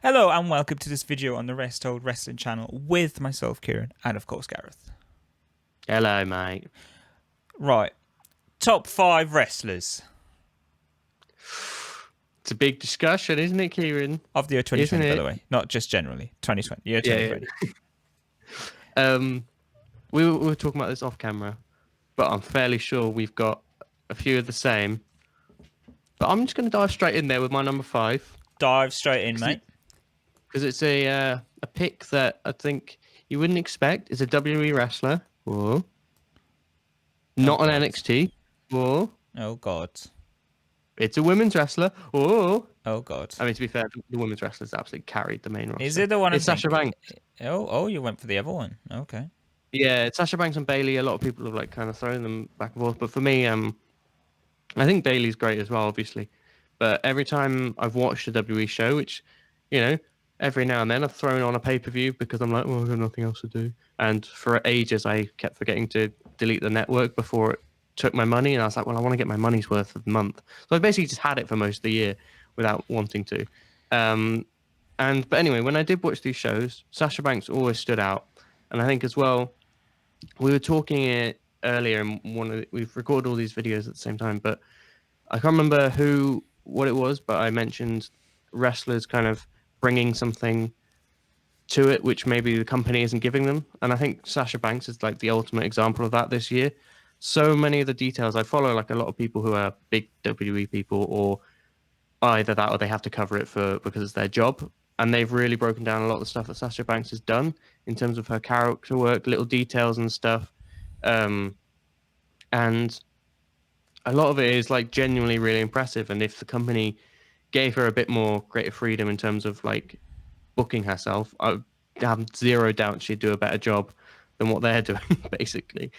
Hello and welcome to this video on the Rest Hold Wrestling channel with myself, Kieran, and of course Gareth. Hello, mate. Right, top 5 wrestlers It's a big discussion, isn't it, Kieran? of the year 2020, Isn't by it? the way, not just generally, 2020, year Yeah. 2020. We were talking about this off camera, but I'm fairly sure we've got a few of the same. But I'm just going to dive straight in there with my number 5 Dive straight in, mate. because it's a pick that I think you wouldn't expect. It's a WWE wrestler. Whoa. Not an God. NXT. Whoa. Oh god. It's a women's wrestler. Whoa. Oh god. I mean, to be fair, the women's wrestlers absolutely carried the main roster. Is it the one? It's Sasha Banks. Oh, you went for the other one. Okay. Yeah, it's Sasha Banks and Bailey. A lot of people have like kind of thrown them back and forth, but for me, I think Bailey's great as well, obviously. But every time I've watched a WWE show, which, every now and then I've thrown on a pay-per-view because I'm like, well, I've got nothing else to do. And for ages, I kept forgetting to delete the network before it took my money, and I was like, well, I want to get my money's worth of the month. So I basically just had it for most of the year without wanting to. But anyway, when I did watch these shows, Sasha Banks always stood out, and I think as well, we were talking it earlier, and we've recorded all these videos at the same time, but I can't remember what it was, but I mentioned wrestlers kind of bringing something to it, which maybe the company isn't giving them. And I think Sasha Banks is like the ultimate example of that this year. So many of the details, I follow like a lot of people who are big WWE people, or either that or they have to cover it because it's their job. And they've really broken down a lot of the stuff that Sasha Banks has done in terms of her character work, little details and stuff. And a lot of it is like genuinely really impressive. And if the company gave her a bit more creative freedom in terms of like booking herself, I have zero doubt she'd do a better job than what they're doing, basically.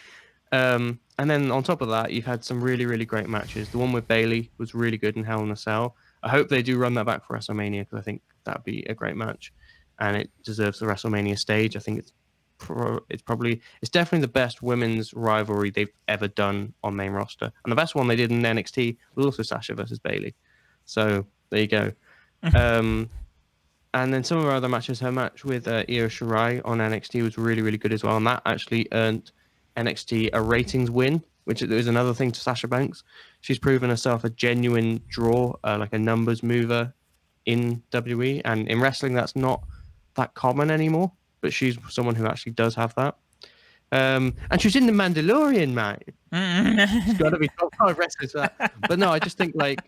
And then on top of that, you've had some really, really great matches. The one with Bailey was really good in Hell in a Cell. I hope they do run that back for WrestleMania because I think that'd be a great match, and it deserves the WrestleMania stage. I think it's definitely the best women's rivalry they've ever done on main roster, and the best one they did in NXT was also Sasha versus Bailey. So there you go. And then some of her other matches, her match with Io Shirai on NXT was really, really good as well, and that actually earned NXT a ratings win, which is another thing to Sasha Banks. She's proven herself a genuine draw, like a numbers mover in WWE, and in wrestling that's not that common anymore, but she's someone who actually does have that. And she's in The Mandalorian, mate. She's got to be top 5 wrestlers for that. But no, I just think like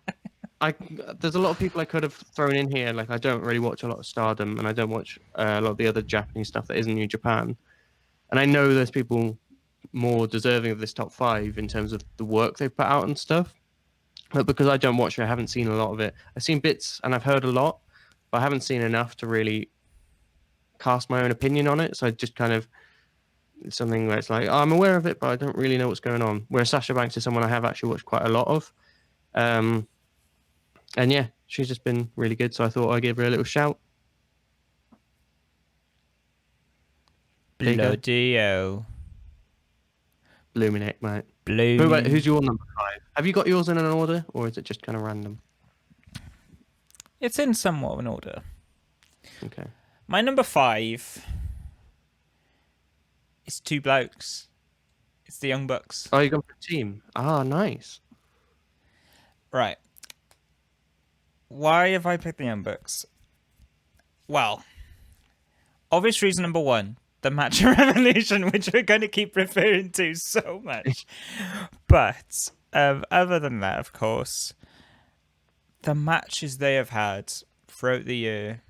there's a lot of people I could have thrown in here. Like I don't really watch a lot of Stardom, and I don't watch a lot of the other Japanese stuff that isn't New Japan. And I know there's people more deserving of this top 5 in terms of the work they've put out and stuff. But because I don't watch it, I haven't seen a lot of it. I've seen bits and I've heard a lot, but I haven't seen enough to really cast my own opinion on it. So I just kind of, it's something where it's like, oh, I'm aware of it, but I don't really know what's going on. Whereas Sasha Banks is someone I have actually watched quite a lot of. And yeah, she's just been really good. So I thought I'd give her a little shout. Bloody-o. Blooming heck, mate. Blooming. Who's your number 5? Have you got yours in an order, or is it just kind of random? It's in somewhat of an order. Okay. My number 5 is 2 blokes. It's the Young Bucks. Oh, you got the team. Ah, nice. Right. Why have I picked the Young Bucks? Well, obvious reason number 1, the match of Revolution, which we're going to keep referring to so much. But other than that, of course, the matches they have had throughout the year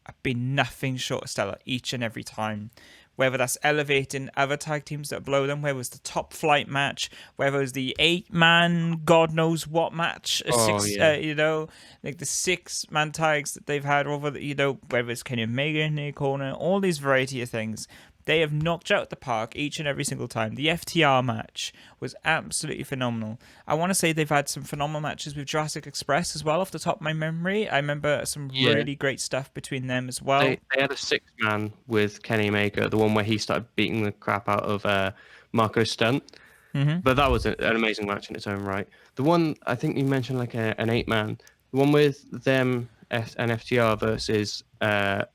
have been nothing short of stellar each and every time. Whether that's elevating other tag teams that blow them, whether it's the top flight match, whether it's the 8-man God knows what match, like the 6-man tags that they've had over whether it's Kenny Omega in their corner, all these variety of things. They have knocked out the park each and every single time. The FTR match was absolutely phenomenal. I want to say they've had some phenomenal matches with Jurassic Express as well, off the top of my memory. I remember some really great stuff between them as well. They had a 6-man with Kenny Omega, the one where he started beating the crap out of Marco Stunt. Mm-hmm. But that was an amazing match in its own right. The one, I think you mentioned like an 8-man. The one with them and FTR versus Butcher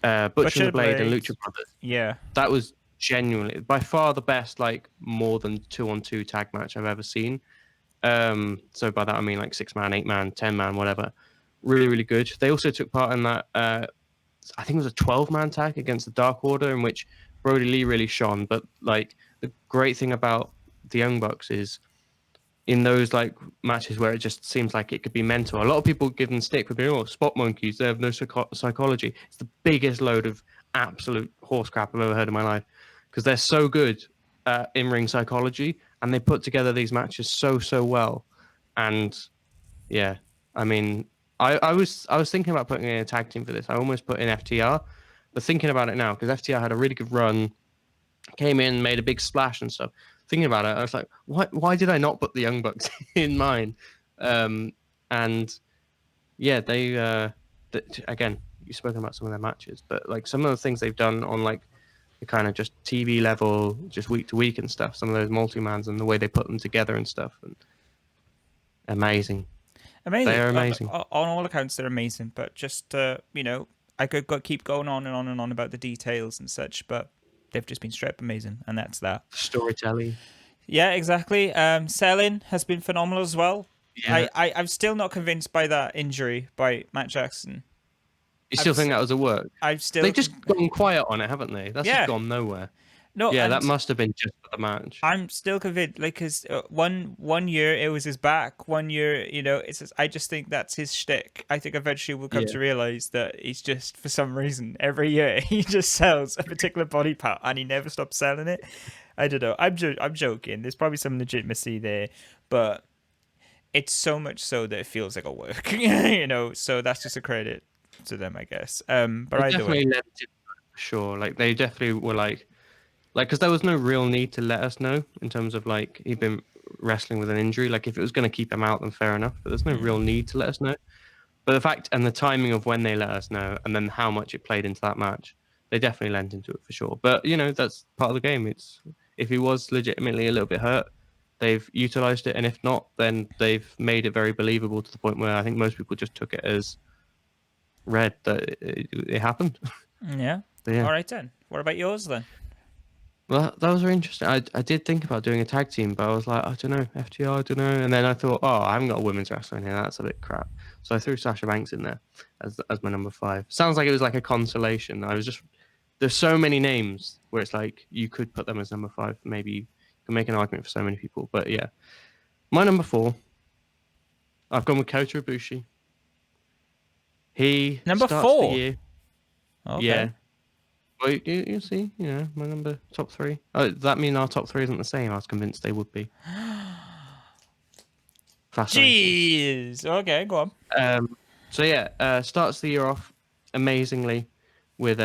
and Butcher the Blade and Blade. Lucha Brothers. Yeah. That was genuinely by far the best, like more than 2-on-2 tag match I've ever seen. So by that I mean like 6-man, 8-man, 10-man, whatever. Really, really good. They also took part in that. I think it was a 12-man tag against the Dark Order, in which Brody Lee really shone. But like the great thing about the Young Bucks is in those like matches where it just seems like it could be mental. A lot of people give them stick for being spot monkeys. They have no psychology. It's the biggest load of absolute horse crap I've ever heard in my life, because they're so good at in-ring psychology and they put together these matches so well. And yeah, I mean, I was thinking about putting in a tag team for this. I almost put in FTR, but thinking about it now, because FTR had a really good run, came in, made a big splash and stuff. Thinking about it, I was like, why did I not put the Young Bucks in mine? And yeah, again, you've spoken about some of their matches, but like some of the things they've done on like the kind of just TV level, just week to week and stuff, some of those multi-mans and the way they put them together and stuff, and amazing. Amazing. They are amazing. On all accounts, they're amazing. But just I could keep going on and on and on about the details and such, but they've just been straight up amazing, and that's that. Storytelling. Yeah, exactly. Selling has been phenomenal as well. Yeah. I'm still not convinced by that injury by Matt Jackson. You still think that was a work? They've just gone quiet on it, haven't they? That's just gone nowhere. No, yeah, that must have been just for the match. I'm still convinced, like, because one year it was his back, one year, it's just, I just think that's his shtick. I think eventually we'll come to realize that he's just, for some reason, every year he just sells a particular body part and he never stops selling it. I don't know. I'm joking. There's probably some legitimacy there, but it's so much so that it feels like a work, So that's just a credit to them, I guess. But they either way, sure. Like they definitely were like because there was no real need to let us know in terms of like he'd been wrestling with an injury. Like if it was going to keep him out, then fair enough. But there's no real need to let us know. But the fact and the timing of when they let us know, and then how much it played into that match, they definitely lent into it for sure. But that's part of the game. It's if he was legitimately a little bit hurt, they've utilized it, and if not, then they've made it very believable to the point where I think most people just took it as read that it happened. Yeah. All right then. What about yours then? Well, that was very interesting. I did think about doing a tag team, but I was like, I don't know, FTR, I don't know. And then I thought, I haven't got a women's wrestler in here. That's a bit crap. So I threw Sasha Banks in there as my number 5. Sounds like it was like a consolation. There's so many names where it's like you could put them as number 5. Maybe you can make an argument for so many people. But yeah, my number 4, I've gone with Kota Ibushi. He number starts 4. The year. Okay. Yeah. Well, you see, my number top 3. Oh, does that mean our top 3 isn't the same? I was convinced they would be. Jeez. Okay, go on. So yeah, starts the year off amazingly with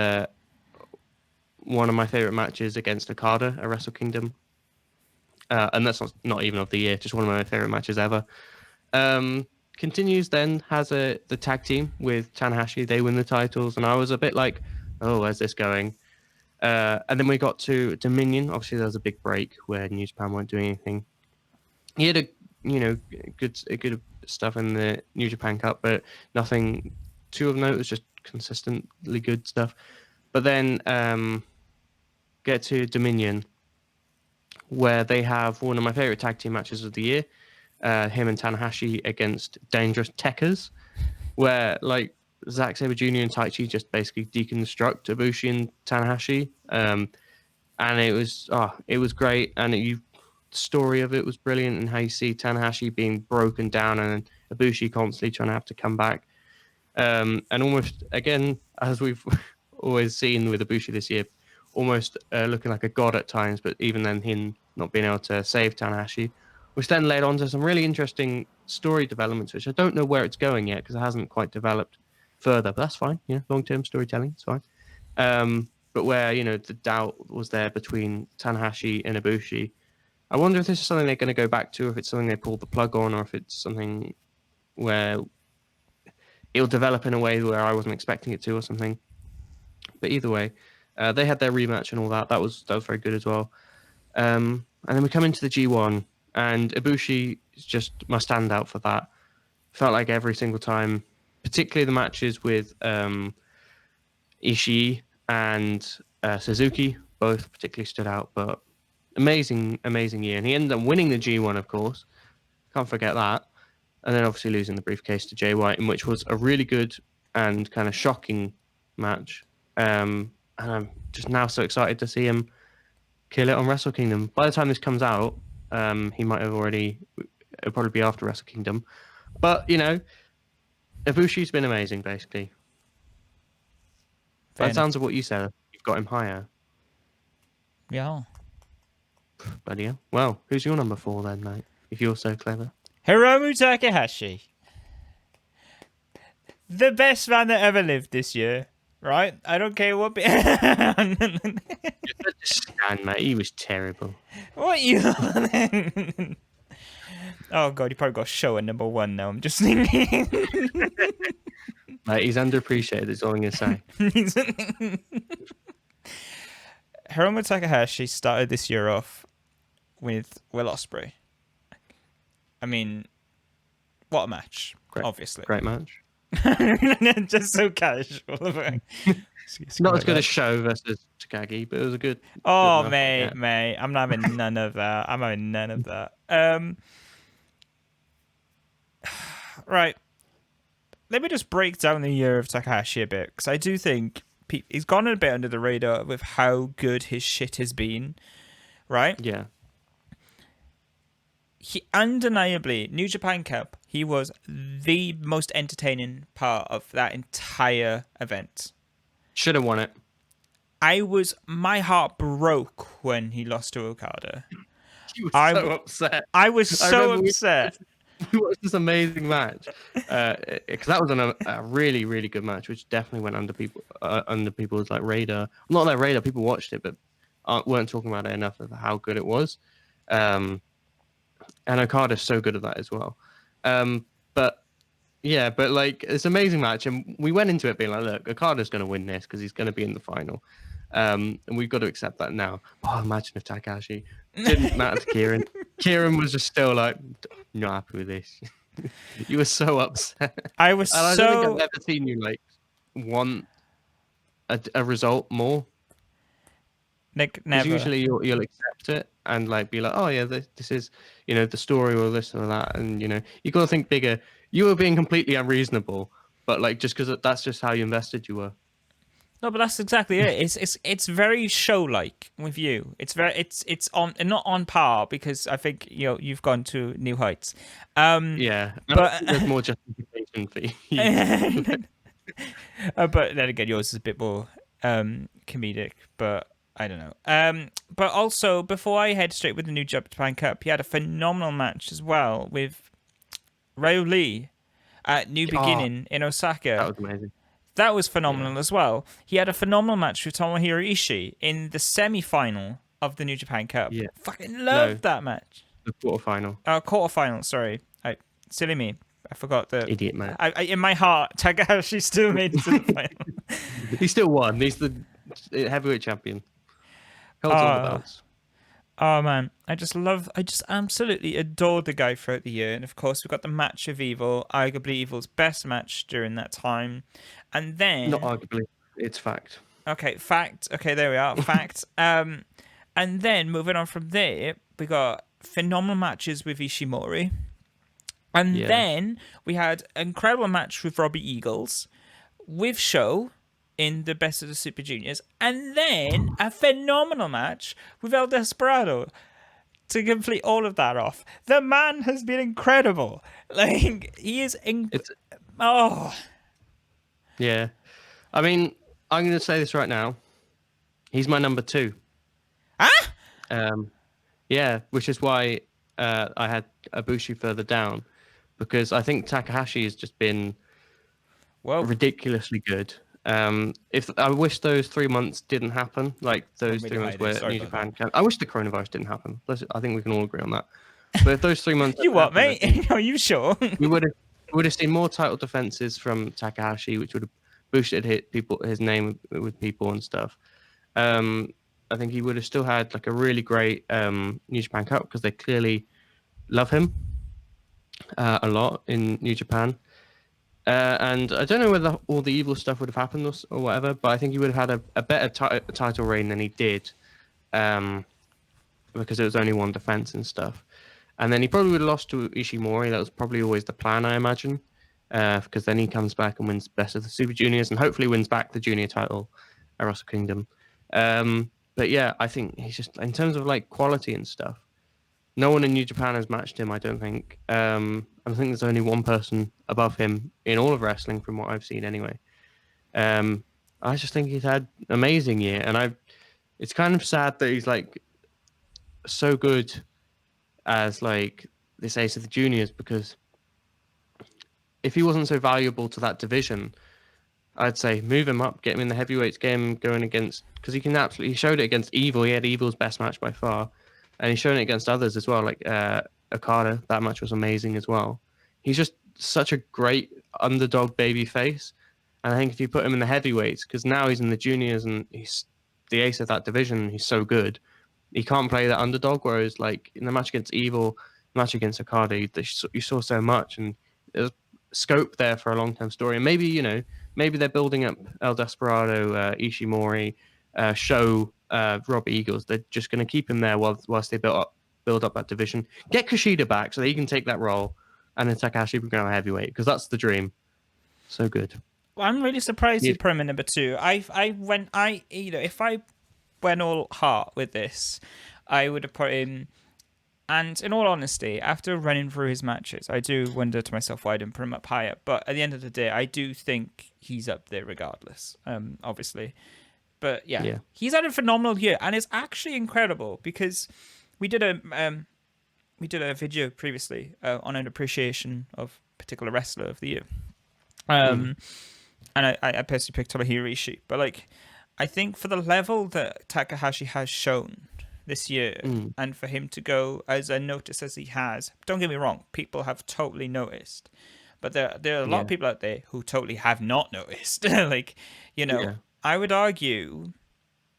one of my favorite matches against Okada at Wrestle Kingdom, and that's not even of the year, just one of my favorite matches ever. Continues then, has the tag team with Tanahashi. They win the titles, and I was a bit like, oh, where's this going? And then we got to Dominion. Obviously, there was a big break where New Japan weren't doing anything. He had good stuff in the New Japan Cup, but nothing too of note. It was just consistently good stuff. But then get to Dominion, where they have one of my favorite tag team matches of the year. Him and Tanahashi against Dangerous Tekkers, where like Zack Sabre Jr. and Taichi just basically deconstruct Ibushi and Tanahashi, and it was great. And the story of it was brilliant, and how you see Tanahashi being broken down and Ibushi constantly trying to have to come back, and almost again as we've always seen with Ibushi this year, almost looking like a god at times. But even then, him not being able to save Tanahashi, which then led on to some really interesting story developments, which I don't know where it's going yet because it hasn't quite developed further, but that's fine. Long-term storytelling, it's fine. But where, the doubt was there between Tanahashi and Ibushi. I wonder if this is something they're going to go back to, or if it's something they pulled the plug on, or if it's something where it'll develop in a way where I wasn't expecting it to or something. But either way, they had their rematch and all that. That was very good as well. And then we come into the G1, and Ibushi is just my standout for that. Felt like every single time, particularly the matches with Ishii and Suzuki, both particularly stood out. But amazing year, and he ended up winning the G1, of course. Can't forget that. And then obviously losing the briefcase to Jay White, in which was a really good and kind of shocking match. And I'm just now so excited to see him kill it on Wrestle Kingdom. By the time this comes out, he might have already. It'll probably be after Wrestle Kingdom. But Ibushi's been amazing, basically. By the sounds of what you said, you've got him higher. Yeah. But yeah. Well, who's your number 4 then, mate? If you're so clever. Hiromu Takahashi. The best man that ever lived this year, right? I don't care what... You're such a stan, mate. He was terrible. What you... Oh, God, he probably got show at number 1 now. I'm just thinking. Mate, he's underappreciated, is all I'm going to say. Hiromu Takahashi started this year off with Will Ospreay. I mean, what a match, obviously. Great match. Just so casual. Not as good as Show versus Takagi, but it was a good... Oh, good mate. I'm not having none of that. I'm having none of that. Right. Let me just break down the year of Takahashi a bit, because I do think he's gone a bit under the radar with how good his shit has been, right? Yeah. He undeniably, New Japan Cup, he was the most entertaining part of that entire event. Should have won it. My heart broke when he lost to Okada. He was so upset. I was so upset. We watched this amazing match because that was a really, really good match, which definitely went under people's like radar. Not their radar. People watched it, but weren't talking about it enough of how good it was. And Okada's so good at that as well. But like it's an amazing match, and we went into it being like, look, Okada's going to win this because he's going to be in the final, and we've got to accept that now. Oh, imagine if Takahashi didn't matter to Kieran. Kieran was just still like, not happy with this. You were so upset. I was and I don't think I've ever seen you like want a result more. Nick, never. Usually you'll accept it and like be like, oh yeah, this is the story or this or that, and you got to think bigger. You were being completely unreasonable, but like just because that's just how you invested you were. No, but that's exactly it. It's very show like with you. It's on not on par because I think you've gone to new heights. Yeah, but there's more justification for you. But then again, yours is a bit more comedic, but I don't know. But also, before I head straight with the New Japan Cup, he had a phenomenal match as well with Ryu Lee at New Beginning in Osaka. That was amazing. That was phenomenal as well. He had a phenomenal match with Tomohiro Ishii in the semi-final of the New Japan Cup. Yeah. Fucking loved that match. The quarterfinal. Quarterfinal, sorry. Silly me. I forgot the... Idiot, man. In my heart, Takahashi still made it to the final. He still won. He's the heavyweight champion. Holds all the belts. Oh, man. I just absolutely adored the guy throughout the year. And, of course, we've got the match of Evil, arguably Evil's best match during that time. And then... Not arguably. It's fact. Okay, fact. Okay, there we are. Fact. And then, moving on from there, we got phenomenal matches with Ishimori. And then we had an incredible match with Robbie Eagles, with Sho in the Best of the Super Juniors, and then a phenomenal match with El Desperado to complete all of that off. The man has been incredible. Like, he is... Yeah. I mean, I'm going to say this right now. He's my number 2. Huh? Yeah, which is why I had Ibushi further down, because I think Takahashi has just been ridiculously good. If I wish those 3 months didn't happen, like those 3 months where New Japan I wish the coronavirus didn't happen. I think we can all agree on that. But if those 3 months, you what, mate? Are you sure? we would have seen more title defenses from Takahashi, which would have boosted his name with people and stuff. I think he would have still had like a really great New Japan Cup because they clearly love him a lot in New Japan. And I don't know whether all the evil stuff would have happened or whatever, but I think he would have had a better title reign than he did, um, because it was only one defense and stuff. And then he probably would have lost to Ishimori. That was probably always the plan, I imagine, because then he comes back and wins Best of the Super Juniors and hopefully wins back the junior title at Wrestle Kingdom. But yeah, I think he's just, in terms of like quality and stuff, no one in New Japan has matched him, I don't think. I think there's only one person above him in all of wrestling, from what I've seen anyway. I just think he's had an amazing year, and it's kind of sad that he's like so good as like this ace of the juniors, because if he wasn't so valuable to that division, I'd say move him up, get him in the heavyweights, get him going against, because he showed it against Evil. He had Evil's best match by far, and he's shown it against others as well, like Okada. That match was amazing as well. He's just such a great underdog baby face, and I think if you put him in the heavyweights, because now he's in the juniors and he's the ace of that division, he's so good. He can't play that underdog, whereas like in the match against Evil, match against Okada, you saw so much, and there's scope there for a long-term story. And maybe, maybe they're building up El Desperado, Ishimori, Show, Rob Eagles. They're just going to keep him there whilst they build up that division. Get Kushida back so that he can take that role, and then Takahashi can go heavyweight, because that's the dream. So good. Well, I'm really surprised you put him in number 2. If I went all heart with this, I would have put him. And in all honesty, after running through his matches, I do wonder to myself why I didn't put him up higher. But at the end of the day, I do think he's up there regardless, obviously. But yeah, he's had a phenomenal year, and it's actually incredible, because we did a video previously on an appreciation of a particular wrestler of the year. And I personally picked Tomohiro Ishii. But like, I think for the level that Takahashi has shown this year, and for him to go as unnoticed as he has, don't get me wrong, people have totally noticed, but there are a lot of people out there who totally have not noticed. I would argue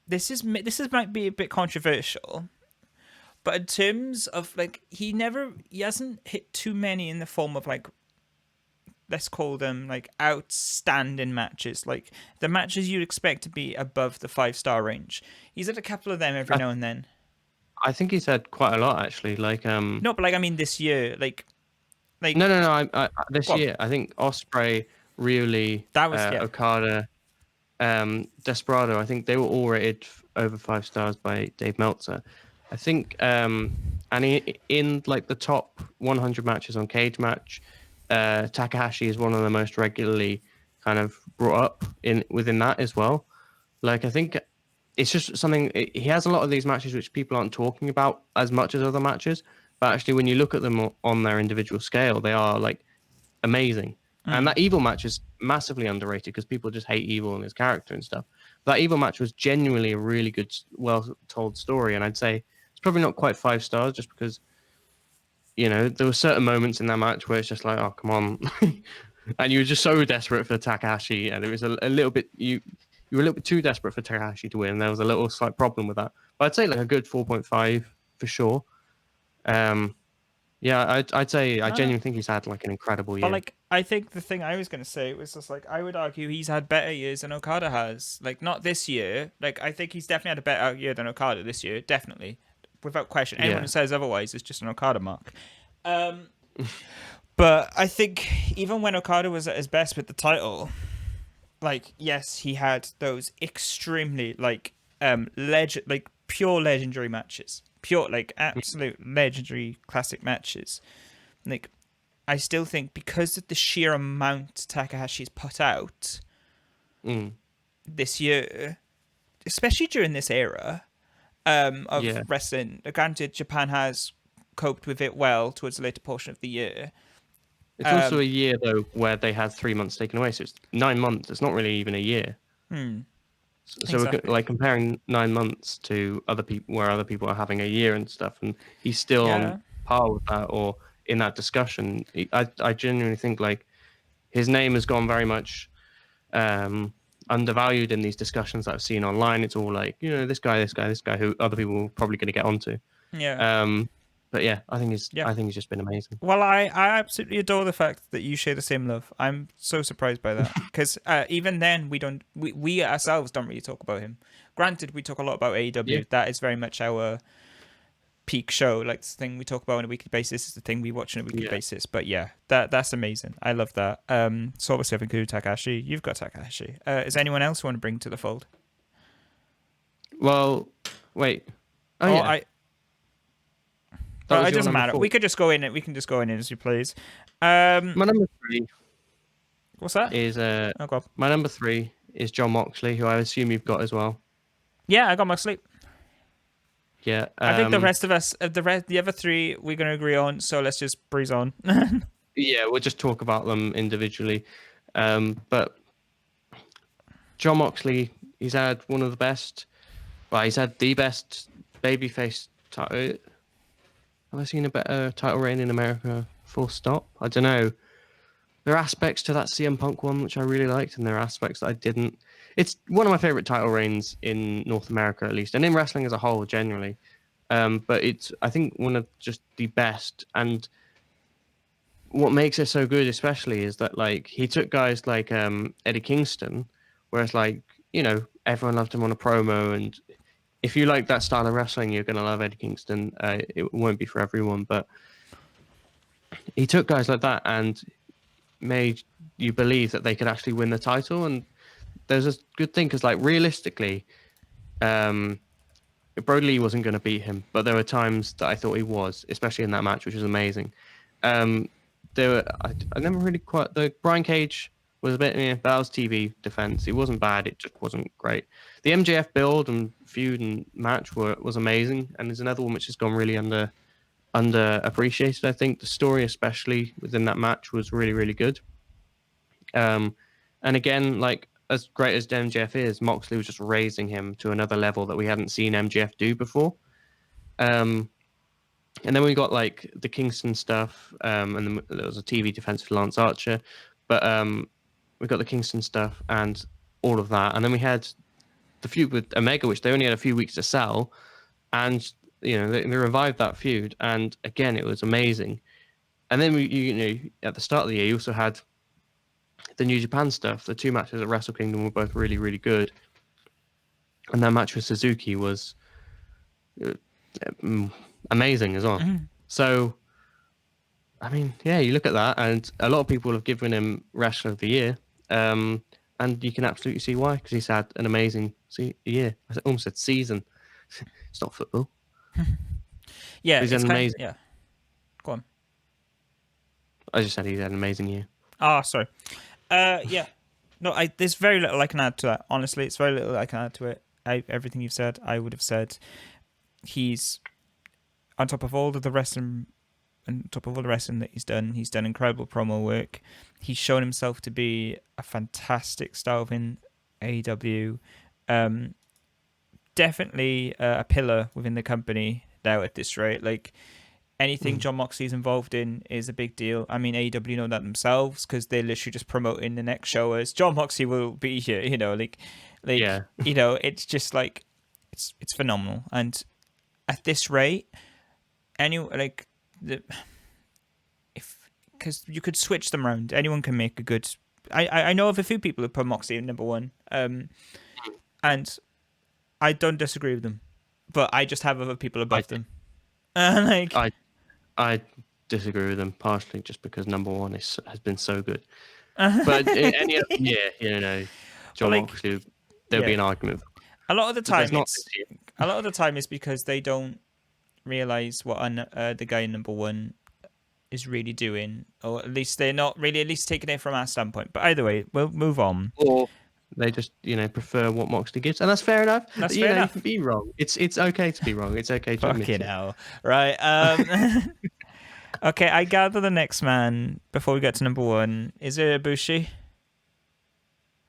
this might be a bit controversial, but in terms of like, he hasn't hit too many in the form of like, let's call them like outstanding matches, like the matches you'd expect to be above the 5-star range. He's had a couple of them every now and then. I think he's had quite a lot actually. Like no, but like I mean this year, like no. This year, I think Ospreay, Rioli, Okada, Desperado. I think they were all rated over 5 stars by Dave Meltzer. I think, and in like the top 100 matches on Cage Match, Takahashi is one of the most regularly kind of brought up within that as well. Like, I think it's just something, he has a lot of these matches which people aren't talking about as much as other matches, but actually when you look at them on their individual scale, they are like amazing. And that Evil match is massively underrated because people just hate Evil and his character and stuff. But that Evil match was genuinely a really good, well-told story, and I'd say it's probably not quite 5 stars just because, there were certain moments in that match where it's just like, oh, come on. And you were just so desperate for Takahashi, and it was a little bit, you were a little bit too desperate for Takahashi to win. There was a little slight problem with that. But I'd say like a good 4.5 for sure. Yeah, I'd say I genuinely think he's had like an incredible year. But like, I think the thing I was going to say was just like, I would argue he's had better years than Okada has. Like, not this year. Like, I think he's definitely had a better year than Okada this year. Definitely. Without question. Anyone who says otherwise is just an Okada mark. But I think even when Okada was at his best with the title, like, yes, he had those extremely like pure legendary matches, pure like absolute legendary classic matches. Like, I still think because of the sheer amount Takahashi's put out this year, especially during this era of wrestling. Granted, Japan has coped with it well towards the later portion of the year. It's also a year though where they had 3 months taken away, so it's 9 months. It's not really even a year. So exactly. We're like comparing 9 months to other people, where other people are having a year and stuff, and he's still on par with that, or in that discussion. I genuinely think like his name has gone very much undervalued in these discussions that I've seen online. It's all like, this guy, who other people are probably going to get onto. But yeah, I think Yeah. he's just been amazing. Well, I absolutely adore the fact that you share the same love. I'm so surprised by that because even then we ourselves don't really talk about him. Granted, we talk a lot about Yeah, AEW. That is very much our peak show. Like the thing we talk about on a weekly basis is the thing we watch on a weekly yeah. basis. But yeah, that's amazing. I love that. So obviously I've included Takahashi. You've got Takahashi. Is anyone else you want to bring to the fold? Well, wait. Oh Oh, yeah, that Well, was it your doesn't number matter. four. We could just go in. We can just go in as you please. My number three What's that? is Oh god. my number three is John Moxley, who I assume you've got as well. Yeah, I got my sleep. Yeah. I think the rest of us, the other three, we're going to agree on. So let's just breeze on. Yeah, we'll just talk about them individually. But John Moxley, he's had one of the best. Well, he's had the best babyface title. Have I seen a better title reign in America? Full stop. I don't know. There are aspects to that CM Punk one which I really liked, and there are aspects that I didn't. It's one of my favorite title reigns in North America, at least, and in wrestling as a whole, generally. But it's, I think, one of just the best. And what makes it so good, especially, is that like he took guys like Eddie Kingston, whereas like everyone loved him on a promo, and if you like that style of wrestling, you're gonna love Eddie Kingston. It won't be for everyone, but he took guys like that and made you believe that they could actually win the title. And there's a good thing because, like, realistically, Brody Lee wasn't going to beat him, but there were times that I thought he was, especially in that match, which was amazing. There were I never really quite the Brian Cage was a bit, but that was TV defense. It wasn't bad, it just wasn't great. The MJF build and feud and match was amazing, and there's another one which has gone really underappreciated. I think the story, especially within that match, was really, really good. And again, like, as great as MJF is, Moxley was just raising him to another level that we hadn't seen MJF do before. And then we got like the Kingston stuff, and then there was a TV defense for Lance Archer, but we got the Kingston stuff and all of that, and then we had the feud with Omega, which they only had a few weeks to sell, and they revived that feud, and again it was amazing. And then at the start of the year, you also had the New Japan stuff. The two matches at Wrestle Kingdom were both really, really good, and that match with Suzuki was amazing as well. Mm-hmm. So, I mean, yeah, you look at that, and a lot of people have given him Wrestler of the Year, and you can absolutely see why, because he's had an amazing year. I almost said season. It's not football. Yeah, he's had an amazing. Yeah, go on. I just said he's had an amazing year. Oh, sorry. Yeah. No, there's very little I can add to that. Honestly, it's very little I can add to it. Everything you've said, I would have said. He's on top of all of the wrestling, on top of all the wrestling that he's done incredible promo work. He's shown himself to be a fantastic star in AEW. Definitely a pillar within the company now at this rate. Like, anything John Moxley's involved in is a big deal. I mean, AEW know that themselves because they're literally just promoting the next show as John Moxley will be here. Yeah. It's just like it's phenomenal. And at this rate, because you could switch them around, anyone can make a good. I know of a few people who put Moxley at number one, and I don't disagree with them, but I just have other people above them. I disagree with them partially just because number one has been so good. But any other year, John Moxley, there'll be an argument. A lot of the time, it's because they don't realize what the guy in number one is really doing, or at least they're not really taking it from our standpoint. But either way, we'll move on. Or they just prefer what Moxley gives, and that's fair enough. That's fair enough. You can be wrong. It's okay to be wrong. It's okay to admit it. Hell, right? Okay, I gather the next man before we get to number one is it Ibushi?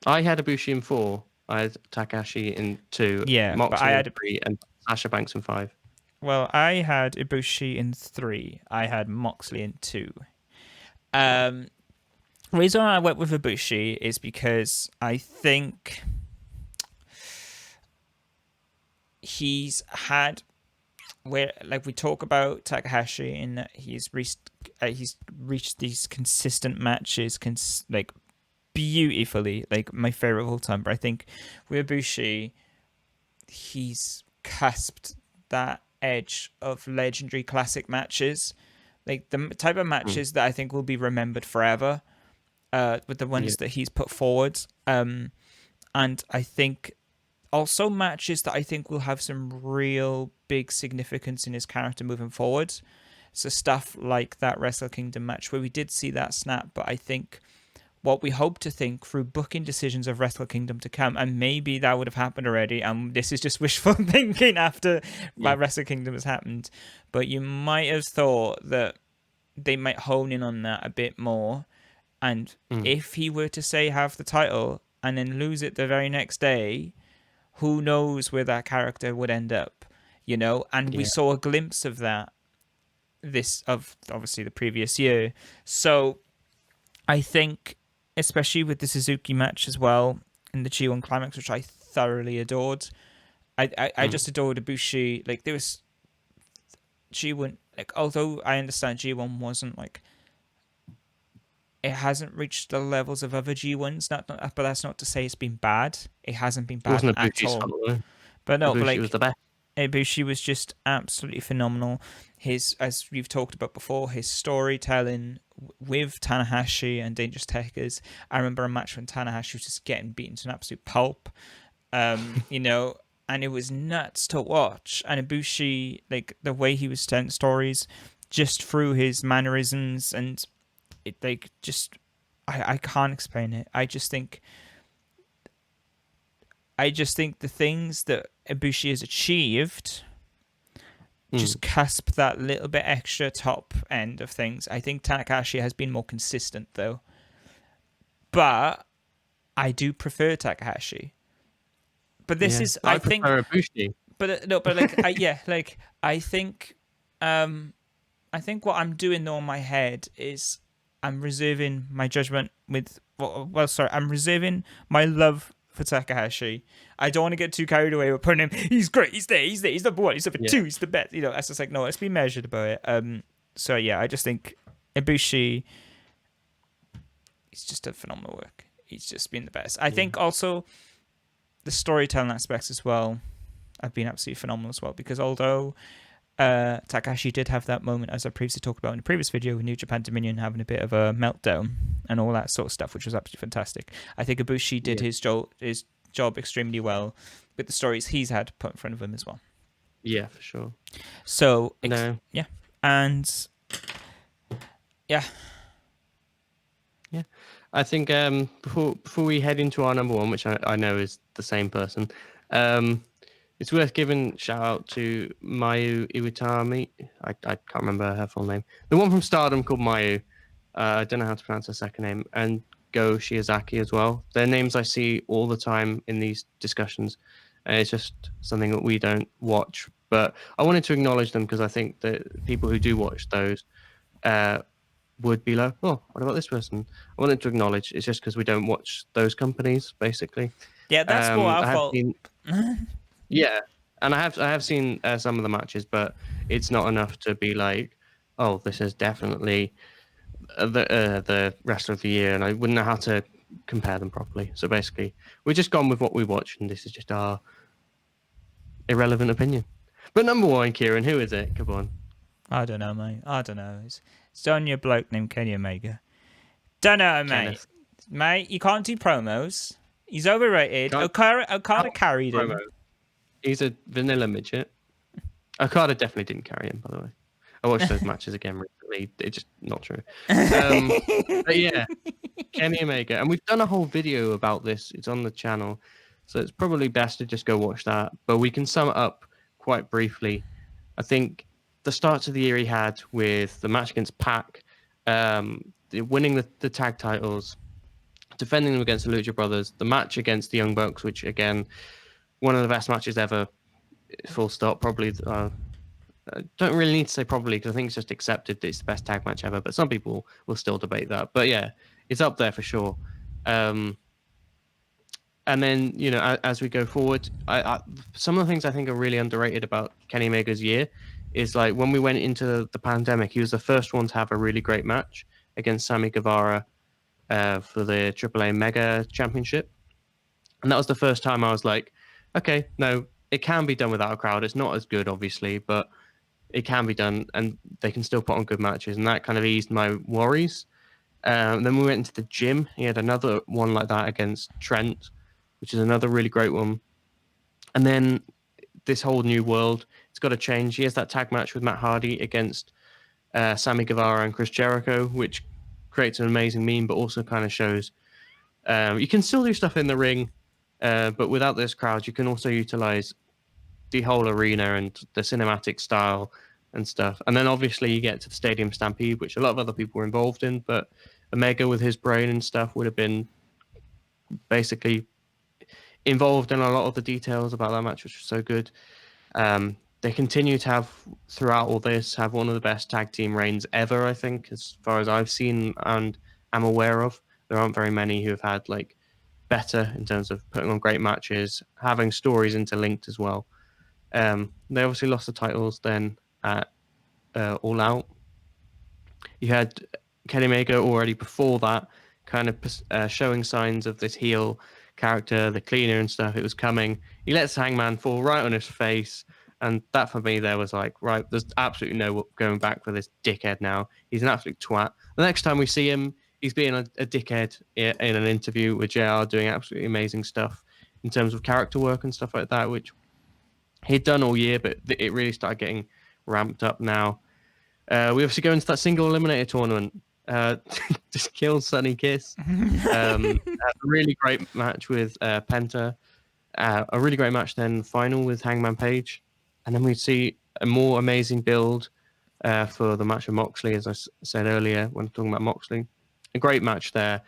I had Ibushi in 4. I had Takahashi in 2. Yeah, Moxley but I had in 3, and Sasha Banks in 5. Well, I had Ibushi in 3. I had Moxley in 2. The reason I went with Ibushi is because I think he's had where like we talk about Takahashi in that he's reached these consistent matches, like beautifully, like my favorite of all time. But I think with Ibushi, he's cusped that edge of legendary classic matches, like the type of Mm. matches that I think will be remembered forever. With the Yeah. ones that he's put forward, and I think also matches that I think will have some real big significance in his character moving forward. So stuff like that Wrestle Kingdom match where we did see that snap, but I think what we hope to think through booking decisions of Wrestle Kingdom to come, and maybe that would have happened already, and this is just wishful thinking after Yeah. Wrestle Kingdom has happened, but you might have thought that they might hone in on that a bit more, and Mm. if he were to say have the title and then lose it the very next day, who knows where that character would end up, you know? And we Yeah. saw a glimpse of that of obviously the previous year. So I think, especially with the Suzuki match as well in the G1 Climax, which I thoroughly adored. I Mm. just adored Ibushi. Like there was G1, like although I understand G1 wasn't like, it hasn't reached the levels of other G1s. But that's not to say it's been bad. It hasn't been It bad wasn't at Ibushi's all. fault though. But no, but Ibushi was like the best. Ibushi was just absolutely phenomenal. His, as we've talked about before, his storytelling with Tanahashi and Dangerous Tekkers. I remember a match when Tanahashi was just getting beaten to an absolute pulp. You know, and it was nuts to watch. And Ibushi, like the way he was telling stories, just through his mannerisms and it, like just, I can't explain it. I just think the things that Ibushi has achieved Mm. just cusp that little bit extra top end of things. I think Takahashi has been more consistent though, but I do prefer Takahashi. But this Yeah. is, I I think, prefer Ibushi. but no, but like, like um, I think what I'm doing though in my head is I'm reserving my judgment with, sorry, I'm reserving my love for Takahashi. I don't want to get too carried away with putting him. He's great. He's there. He's number one. He's number Yeah. two. He's the best. You know, it's just like no. Let's be measured about it. So yeah, I just think Ibushi, he's just a phenomenal work. He's just been the best. I think also the storytelling aspects as well have been absolutely phenomenal as well. Because although Takahashi did have that moment, as I previously talked about in the previous video, with New Japan Dominion having a bit of a meltdown and all that sort of stuff, which was absolutely fantastic. I think Ibushi did his job extremely well with the stories he's had put in front of him as well. Yeah, for sure. So, No. yeah. And, yeah. Yeah. I think before we head into our number one, which I know is the same person, it's worth giving shout out to Mayu Iwatani. I can't remember her full name. The one from Stardom called Mayu. I don't know how to pronounce her second name. And Go Shiozaki as well. Their names I see all the time in these discussions. And it's just something that we don't watch. But I wanted to acknowledge them because I think that people who do watch those would be like, oh, what about this person? I wanted to acknowledge it's just because we don't watch those companies, basically. Yeah, that's what I thought. Yeah, and I have seen some of the matches, but it's not enough to be like, oh, this is definitely the wrestler of the year, and I wouldn't know how to compare them properly. So basically, we're just gone with what we watch, and this is just our irrelevant opinion. But number one, Kieran, who is it? Come on. I don't know, mate. I don't know. It's only a bloke named Kenny Omega. Don't know, mate. Kenneth. Mate, you can't do promos. He's overrated. Okada carried him. He's a vanilla midget. Okada definitely didn't carry him, by the way. I watched those matches again recently. It's just not true. But yeah, Kenny Omega. And we've done a whole video about this. It's on the channel. So it's probably best to just go watch that. But we can sum it up quite briefly. I think the start of the year he had with the match against Pac, winning the tag titles, defending them against the Lucha Brothers, the match against the Young Bucks, which again, one of the best matches ever, full stop. Probably, I don't really need to say probably because I think it's just accepted that it's the best tag match ever, but some people will still debate that. But yeah, it's up there for sure. And then, as we go forward, some of the things I think are really underrated about Kenny Omega's year is like when we went into the pandemic, he was the first one to have a really great match against Sammy Guevara for the AAA Mega Championship. And that was the first time I was like, okay, no, it can be done without a crowd. It's not as good, obviously, but it can be done and they can still put on good matches. And that kind of eased my worries. Then we went into the gym. He had another one like that against Trent, which is another really great one. And then this whole new world, it's got to change. He has that tag match with Matt Hardy against Sammy Guevara and Chris Jericho, which creates an amazing meme, but also kind of shows you can still do stuff in the ring, but without this crowd, you can also utilize the whole arena and the cinematic style and stuff. And then obviously you get to the Stadium Stampede, which a lot of other people were involved in, but Omega with his brain and stuff would have been basically involved in a lot of the details about that match, which was so good. They continue to have, throughout all this, have one of the best tag team reigns ever, I think, as far as I've seen and am aware of. There aren't very many who have had like better in terms of putting on great matches, having stories interlinked as well. They obviously lost the titles then at All Out. You had Kenny Omega already before that, kind of showing signs of this heel character, the cleaner and stuff. It was coming. He lets Hangman fall right on his face. And that for me, there was like, right, there's absolutely no going back for this dickhead now. He's an absolute twat. The next time we see him, he's being a dickhead in an interview with JR, doing absolutely amazing stuff in terms of character work and stuff like that, which he'd done all year, but it really started getting ramped up now. We obviously go into that single eliminator tournament. Just killed Sunny Kiss. A really great match with Penta. A really great match then, final with Hangman Page. And then we see a more amazing build for the match with Moxley, as I said earlier when talking about Moxley. A great match there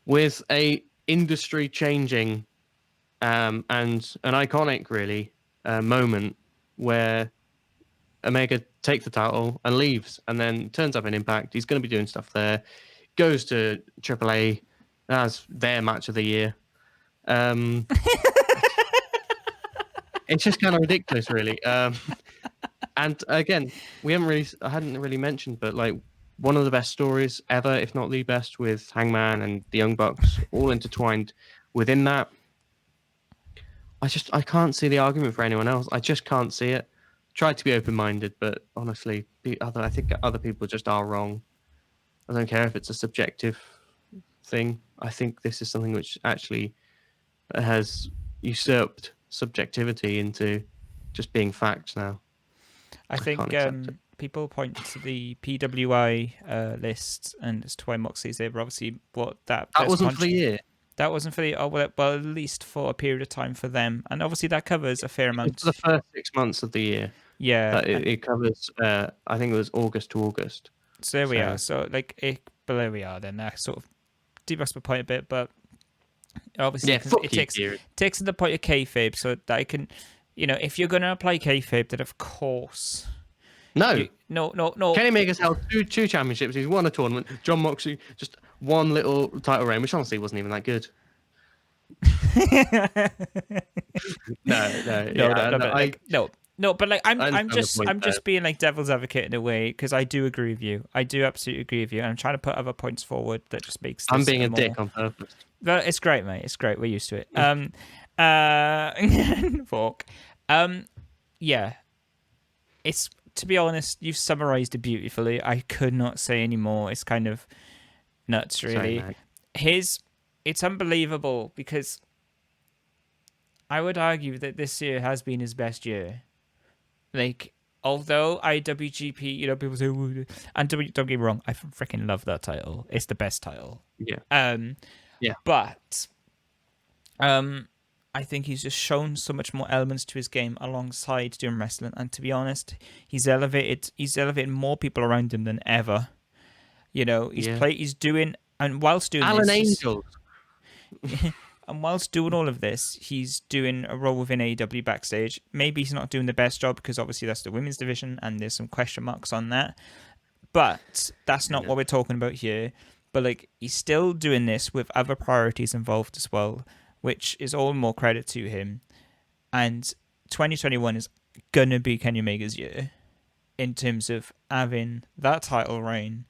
with a industry-changing and an iconic, really, moment where Omega takes the title and leaves and then turns up in Impact. He's going to be doing stuff there. Goes to AAA as their match of the year. It's just kind of ridiculous, really. And again, I hadn't really mentioned, but like one of the best stories ever, if not the best, with Hangman and the Young Bucks all intertwined within that. I can't see the argument for anyone else. I just can't see it. Tried to be open-minded, but honestly, I think other people just are wrong. I don't care if it's a subjective thing. I think this is something which actually has usurped subjectivity into just being facts now. I think people point to the PWI list and as to why Moxley's there, but obviously that wasn't for the year. That wasn't for the well, at least for a period of time for them, and obviously that covers a fair amount. For the first 6 months of the year. Yeah, it covers. I think it was August to August. So there we are. So like, but there we are. Then that sort of debuffs my point a bit, but obviously it takes the point of kayfabe, so that I can, if you're going to apply kayfabe, then of course. No. Kenny Omega's held two championships. He's won a tournament. John Moxley just one little title reign, which honestly wasn't even that good. No, but like I'm just being like devil's advocate in a way, because I do agree with you. I do absolutely agree with you. And I'm trying to put other points forward that just makes. I'm being a dick on purpose. But it's great, mate. It's great. We're used to it. Fork. Yeah. It's, to be honest, you've summarized it beautifully. I could not say any more. It's kind of nuts, really. It's unbelievable, because I would argue that this year has been his best year. Like, although IWGP, people say, and don't get me wrong, I freaking love that title. It's the best title. Yeah. Yeah. But I think he's just shown so much more elements to his game alongside doing wrestling. And to be honest, he's elevated more people around him than ever. He's doing, and whilst doing Alan this, Angels. And whilst doing all of this, he's doing a role within AEW backstage. Maybe he's not doing the best job, because obviously that's the women's division and there's some question marks on that. But that's not what we're talking about here. But like, he's still doing this with other priorities involved as well, which is all more credit to him. And 2021 is gonna be Kenny Omega's year in terms of having that title reign,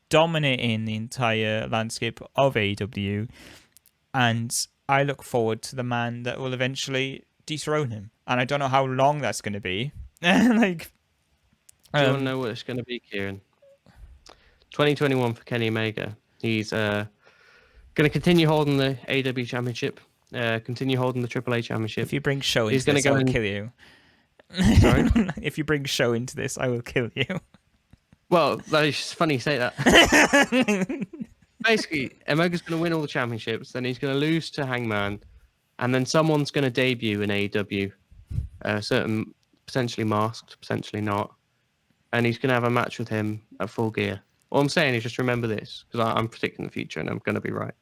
dominating the entire landscape of AEW, and I look forward to the man that will eventually dethrone him. And I don't know how long that's going to be. Like, do you want to know what it's going to be, Kieran? 2021 for Kenny Omega. He's going to continue holding the AEW Championship, continue holding the AAA Championship. if you bring Show He's into gonna this, go I will in- kill you. Sorry? If you bring Show into this, I will kill you. Well, that's funny you say that. Basically, Omega's going to win all the championships, then he's going to lose to Hangman, and then someone's going to debut in AEW, certain potentially masked, potentially not, and he's going to have a match with him at Full Gear. All I'm saying is just remember this, because I'm predicting the future and I'm going to be right.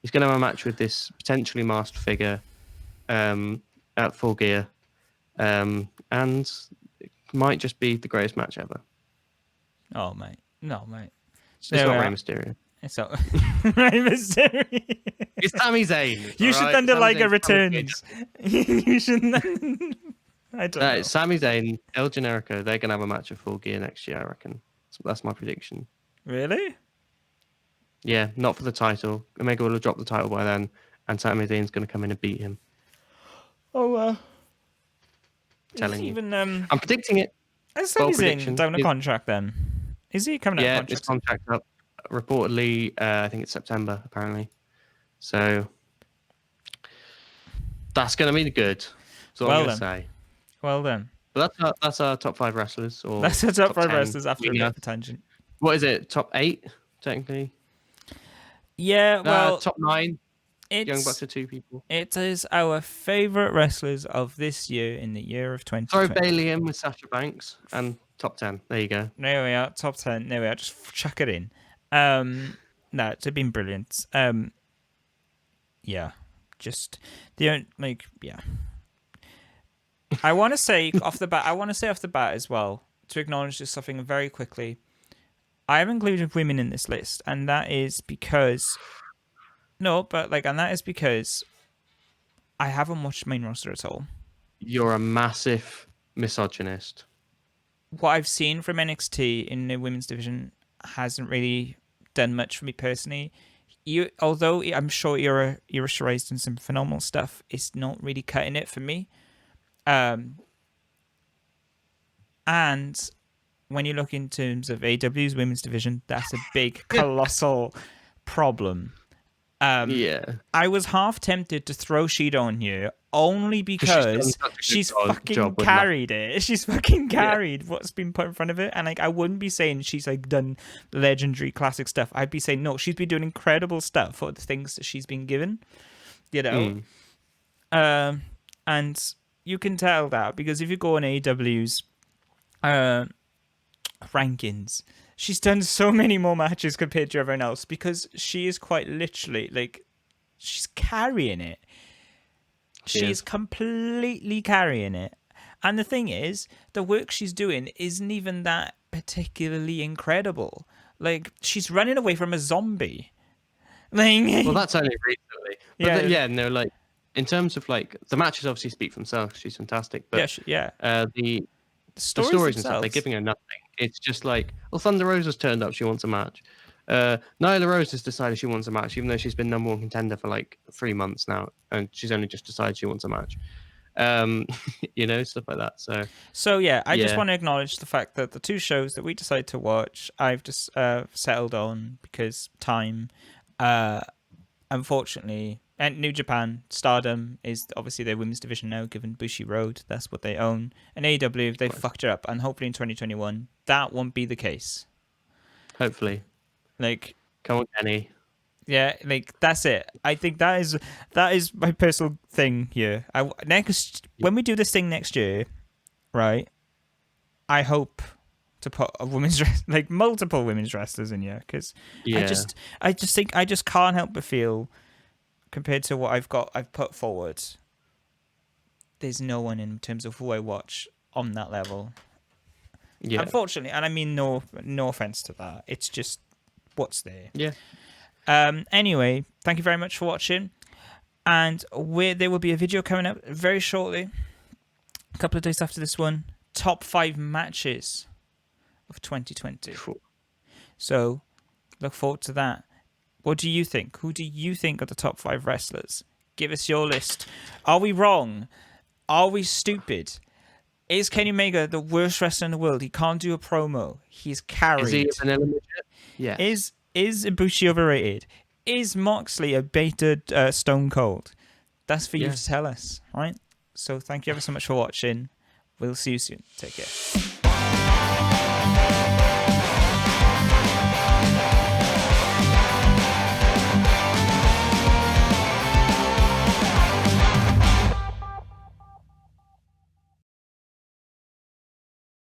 He's going to have a match with this potentially masked figure at Full Gear, and it might just be the greatest match ever. Oh, mate. No, mate. It's not Rey Mysterio. It's not Rey Mysterio. It's Sami Zayn. You should then do like a returns. You shouldn't. I don't know. It's Sami Zayn, El Generico. They're going to have a match at Full Gear next year, I reckon. That's my prediction. Really? Yeah, not for the title. Omega will have dropped the title by then, and Sami Zayn's going to come in and beat him. Oh, Telling you. even I'm predicting it. Is Sami Zayn prediction. down a contract then? Is he coming out Yeah, of his contract? contract up. Reportedly, I think it's September, apparently. So that's going to be good. That's all I'm going to say. Well then. But that's our top 5 wrestlers. Or That's the top 5 10. wrestlers after a bit of a tangent. What is it? Top 8, technically? Yeah, well, top 9. Young it's, Bucks are 2 people. it is our favourite wrestlers of this year in the year of 2020. Throw Bailey in with Sasha Banks and top 10. There you go. There we are, top 10. There we are, just chuck it in. No, it's been brilliant. Yeah, just yeah. I want to say off the bat as well, to acknowledge just something very quickly. I have included women in this list, and that is because I haven't watched main roster at all. You're a massive misogynist. What I've seen from NXT in the women's division hasn't really done much for me personally. Although I'm sure Ira Shirai's done some phenomenal stuff, it's not really cutting it for me. And when you look in terms of AEW's women's division, that's a big, colossal problem. Yeah. I was half tempted to throw Shida on here only because she's fucking carried it. She's fucking carried what's been put in front of it. And I wouldn't be saying she's done legendary classic stuff. I'd be saying no, she's been doing incredible stuff for the things that she's been given. And you can tell that because if you go on AEW's rankings, she's done so many more matches compared to everyone else because she is quite literally she's carrying it. She's completely carrying it. And the thing is, the work she's doing isn't even that particularly incredible. She's running away from a zombie. Well, that's only recently. But in terms of the matches obviously speak for themselves. She's fantastic. But the stories and stuff, they're giving her nothing. It's just Thunder Rosa's turned up, she wants a match. Nyla Rose has decided she wants a match, even though she's been number 1 contender for 3 months now, and she's only just decided she wants a match. Stuff like that. So I just want to acknowledge the fact that the 2 shows that we decided to watch, I've just settled on because time. Unfortunately, and New Japan Stardom is obviously their women's division now, given Bushi Road. That's what they own. And AEW, they fucked it up, and hopefully in 2021 that won't be the case. Hopefully. Come on, Kenny. Yeah, that's it. I think that is my personal thing here. When we do this thing next year, right? I hope to put a women's multiple women's wrestlers in here because I just think I just can't help but feel, compared to what I've put forward, there's no one in terms of who I watch on that level. Yeah. Unfortunately, and I mean no offense to that. It's just what's there. Yeah. Anyway, thank you very much for watching. And there will be a video coming up very shortly, a couple of days after this one. Top 5 matches of 2020. So look forward to that. What do you think? Who do you think are the top 5 wrestlers? Give us your list. Are we wrong? Are we stupid? Is Kenny Omega the worst wrestler in the world? He can't do a promo. He's carried. Is he a vanilla midget? Yeah. Is Ibushi overrated? Is Moxley a beta Stone Cold? That's for you to tell us, right? So thank you ever so much for watching. We'll see you soon. Take care.